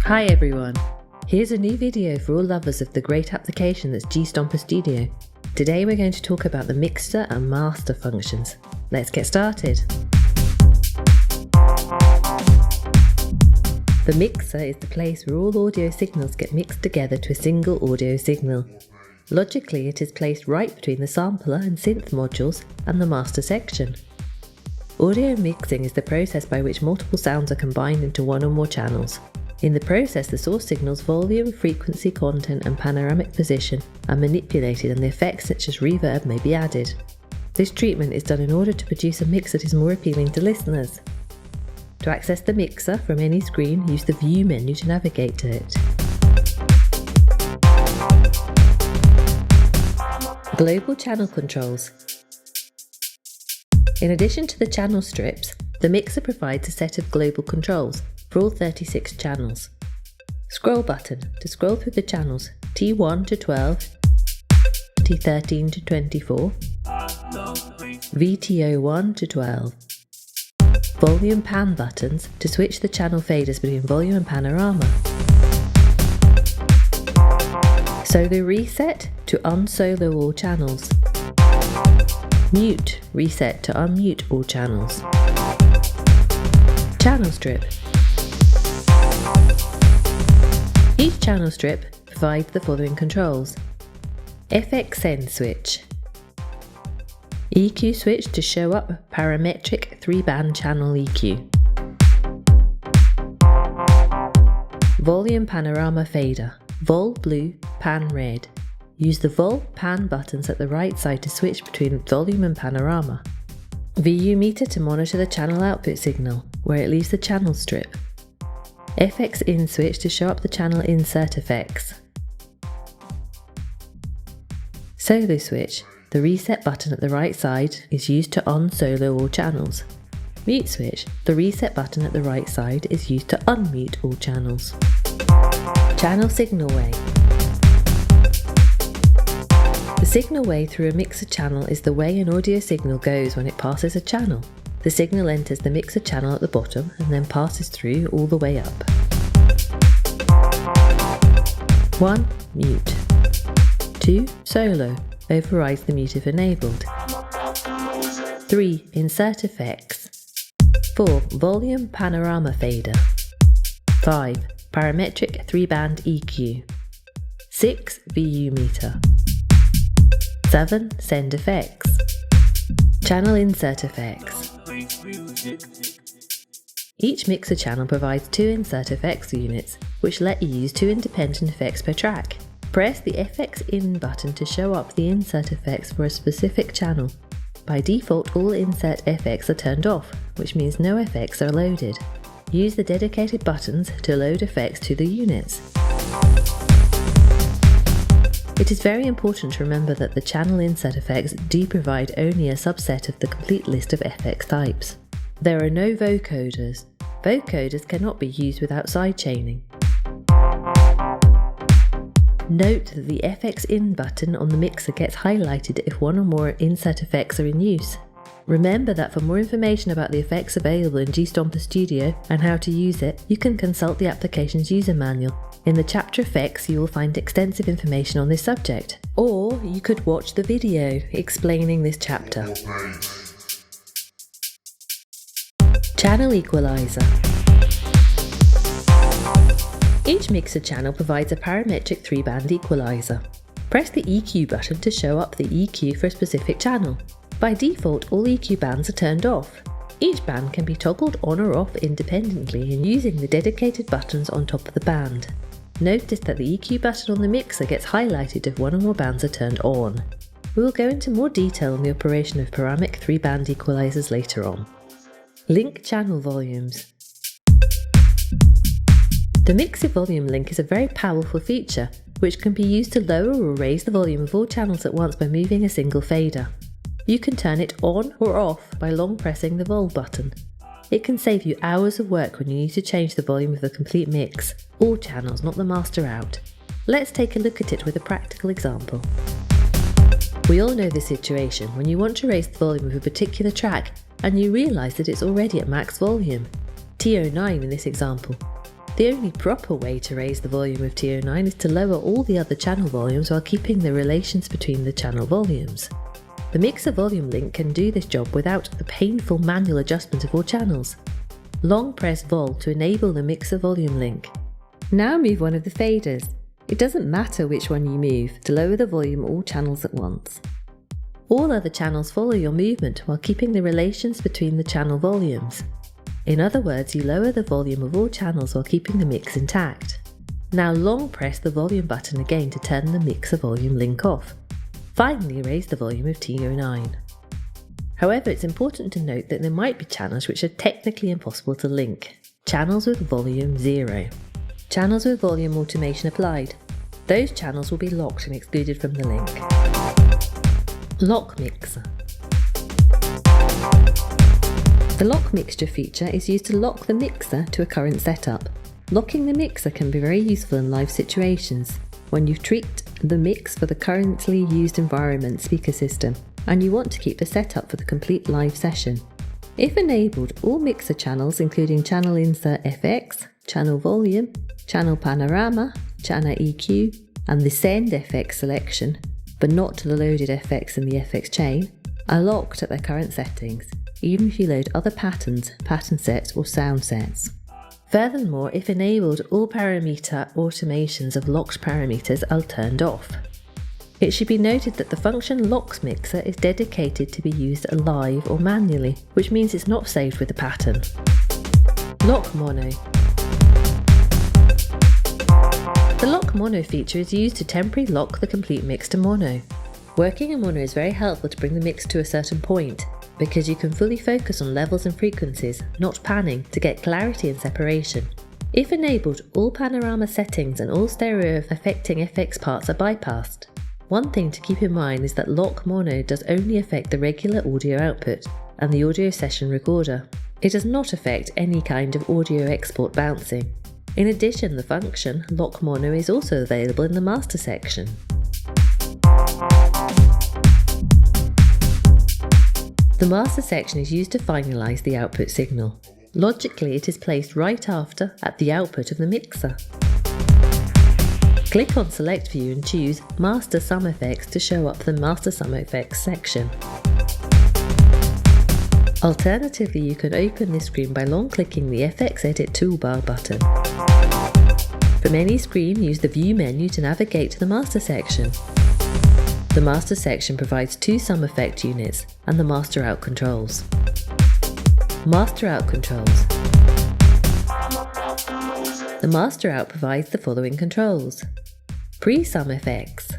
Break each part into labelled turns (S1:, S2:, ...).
S1: Hi everyone! Here's a new video for all lovers of the great application that's G-Stomper Studio. Today we're going to talk about the mixer and master functions. Let's get started! The mixer is the place where all audio signals get mixed together to a single audio signal. Logically, it is placed right between the sampler and synth modules and the master section. Audio mixing is the process by which multiple sounds are combined into one or more channels. In the process, the source signal's volume, frequency, content and panoramic position are manipulated and the effects such as reverb may be added. This treatment is done in order to produce a mix that is more appealing to listeners. To access the mixer from any screen, use the View menu to navigate to it. Global channel controls. In addition to the channel strips, the mixer provides a set of global controls for all 36 channels. Scroll button to scroll through the channels T1 to 12, T13 to 24, VTO1 to 12. Volume pan buttons to switch the channel faders between volume and panorama. Solo reset to unsolo all channels. Mute reset to unmute all channels. Channel strip. Each channel strip provides the following controls. FX send switch. EQ switch to show up parametric 3-band channel EQ. Volume panorama fader. Vol blue, pan red. Use the Vol pan buttons at the right side to switch between volume and panorama. VU meter to monitor the channel output signal, where it leaves the channel strip. FX in switch to show up the channel insert effects. Solo switch. The reset button at the right side is used to unsolo all channels. Mute switch. The reset button at the right side is used to unmute all channels. Channel signal way. The signal way through a mixer channel is the way an audio signal goes when it passes a channel. The signal enters the mixer channel at the bottom and then passes through all the way up. 1. Mute. 2. Solo. Overrides the mute if enabled. 3. Insert effects. 4. Volume panorama fader. 5. Parametric 3-band EQ. 6. VU meter. 7. Send effects. Channel insert effects. Each mixer channel provides 2 insert effects units, which let you use 2 independent effects per track. Press the FX in button to show up the insert effects for a specific channel. By default, all insert effects are turned off, which means no effects are loaded. Use the dedicated buttons to load effects to the units. It is very important to remember that the channel insert effects do provide only a subset of the complete list of FX types. There are no vocoders. Vocoders cannot be used without sidechaining. Note that the FX in button on the mixer gets highlighted if one or more insert effects are in use. Remember that for more information about the effects available in G-Stomper Studio and how to use it, you can consult the application's user manual. In the chapter Effects, you will find extensive information on this subject. Or you could watch the video explaining this chapter. Channel Equalizer. Each mixer channel provides a parametric 3-band equalizer. Press the EQ button to show up the EQ for a specific channel. By default, all EQ bands are turned off. Each band can be toggled on or off independently in using the dedicated buttons on top of the band. Notice that the EQ button on the mixer gets highlighted if one or more bands are turned on. We will go into more detail on the operation of panoramic 3-band equalizers later on. Link channel volumes. The mixer volume link is a very powerful feature, which can be used to lower or raise the volume of all channels at once by moving a single fader. You can turn it on or off by long pressing the Vol button. It can save you hours of work when you need to change the volume of the complete mix, all channels, not the master out. Let's take a look at it with a practical example. We all know the situation when you want to raise the volume of a particular track and you realise that it's already at max volume, T09 in this example. The only proper way to raise the volume of T09 is to lower all the other channel volumes while keeping the relations between the channel volumes. The mixer volume link can do this job without the painful manual adjustment of all channels. Long press Vol to enable the mixer volume link. Now move one of the faders. It doesn't matter which one you move to lower the volume of all channels at once. All other channels follow your movement while keeping the relations between the channel volumes. In other words, you lower the volume of all channels while keeping the mix intact. Now long press the volume button again to turn the mixer volume link off. Finally raise the volume of T09. However, it's important to note that there might be channels which are technically impossible to link. Channels with volume 0. Channels with volume automation applied. Those channels will be locked and excluded from the link. Lock mixer. The lock mixture feature is used to lock the mixer to a current setup. Locking the mixer can be very useful in live situations, when you've tweaked the mix for the currently used environment speaker system, and you want to keep the setup for the complete live session. If enabled, all mixer channels including channel insert FX, channel volume, channel panorama, channel EQ, and the send FX selection, but not to the loaded FX in the FX chain, are locked at their current settings, even if you load other patterns, pattern sets or sound sets. Furthermore, if enabled, all parameter automations of locked parameters are turned off. It should be noted that the function locks mixer is dedicated to be used live or manually, which means it's not saved with the pattern. Lock mono. The lock mono feature is used to temporarily lock the complete mix to mono. Working in mono is very helpful to bring the mix to a certain point, because you can fully focus on levels and frequencies, not panning, to get clarity and separation. If enabled, all panorama settings and all stereo affecting FX parts are bypassed. One thing to keep in mind is that lock mono does only affect the regular audio output and the audio session recorder. It does not affect any kind of audio export bouncing. In addition, the function lock mono is also available in the master section. The master section is used to finalize the output signal. Logically, it is placed right after at the output of the mixer. Click on Select View and choose Master Sum Effects to show up the Master Sum Effects section. Alternatively, you can open this screen by long-clicking the FX Edit toolbar button. From any screen, use the View menu to navigate to the Master section. The Master section provides two sum effect units and the Master Out controls. Master Out controls. The Master Out provides the following controls. Pre-sum effects.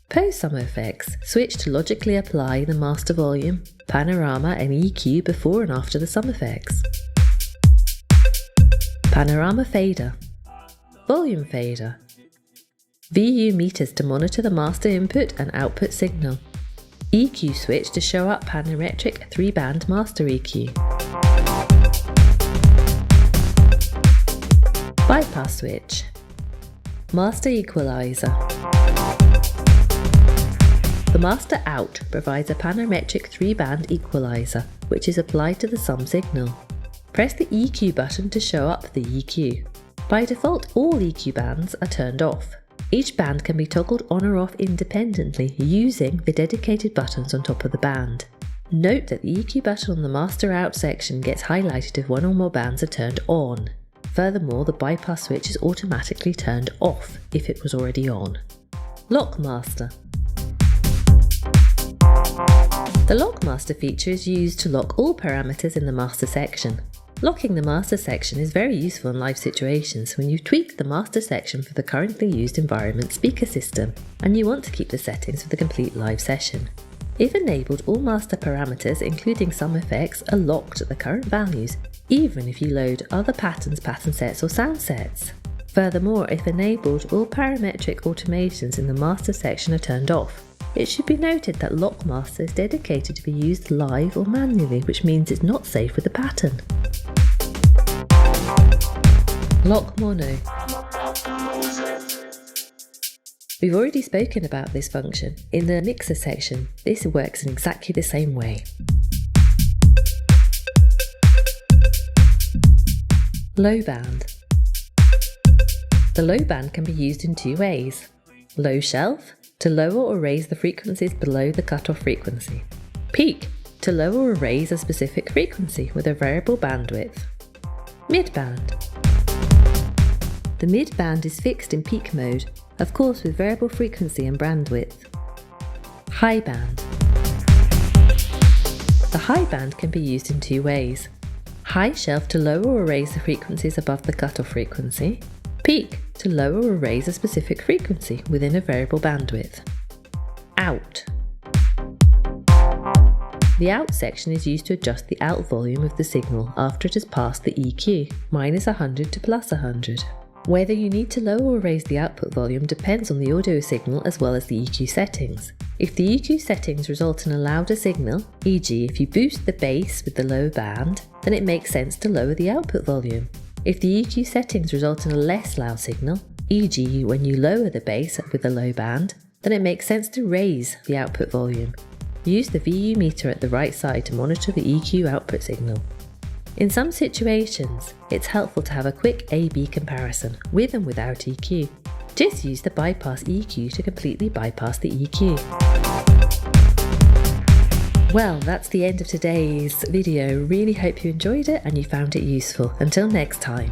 S1: Post-sum effects switch to logically apply the master volume, panorama and EQ before and after the sum effects. Panorama fader. Volume fader. VU meters to monitor the master input and output signal. EQ switch to show up parametric 3-band master EQ. Bypass switch. Master Equalizer. The Master Out provides a parametric 3-band equalizer, which is applied to the sum signal. Press the EQ button to show up the EQ. By default, all EQ bands are turned off. Each band can be toggled on or off independently using the dedicated buttons on top of the band. Note that the EQ button on the Master Out section gets highlighted if one or more bands are turned on. Furthermore, the bypass switch is automatically turned off if it was already on. Lock Master. The Lock Master feature is used to lock all parameters in the Master section. Locking the Master section is very useful in live situations when you've tweaked the Master section for the currently used environment speaker system and you want to keep the settings for the complete live session. If enabled, all master parameters, including sum effects, are locked at the current values, even if you load other patterns, pattern sets or sound sets. Furthermore, if enabled, all parametric automations in the Master section are turned off. It should be noted that Lock Master is dedicated to be used live or manually, which means it's not saved with the pattern. Lock Mono. We've already spoken about this function in the mixer section. This works in exactly the same way. Low band. The low band can be used in two ways. Low shelf, to lower or raise the frequencies below the cutoff frequency. Peak, to lower or raise a specific frequency with a variable bandwidth. Mid-band. The mid-band is fixed in peak mode, of course with variable frequency and bandwidth. High band. The high band can be used in two ways. High shelf to lower or raise the frequencies above the cutoff frequency. Peak to lower or raise a specific frequency within a variable bandwidth. Out. The out section is used to adjust the out volume of the signal after it has passed the EQ, -100 to +100. Whether you need to lower or raise the output volume depends on the audio signal as well as the EQ settings. If the EQ settings result in a louder signal, e.g. if you boost the bass with the low band, then it makes sense to lower the output volume. If the EQ settings result in a less loud signal, e.g. when you lower the bass with the low band, then it makes sense to raise the output volume. Use the VU meter at the right side to monitor the EQ output signal. In some situations, it's helpful to have a quick A-B comparison, with and without EQ. Just use the bypass EQ to completely bypass the EQ. Well, that's the end of today's video. Really hope you enjoyed it and you found it useful. Until next time.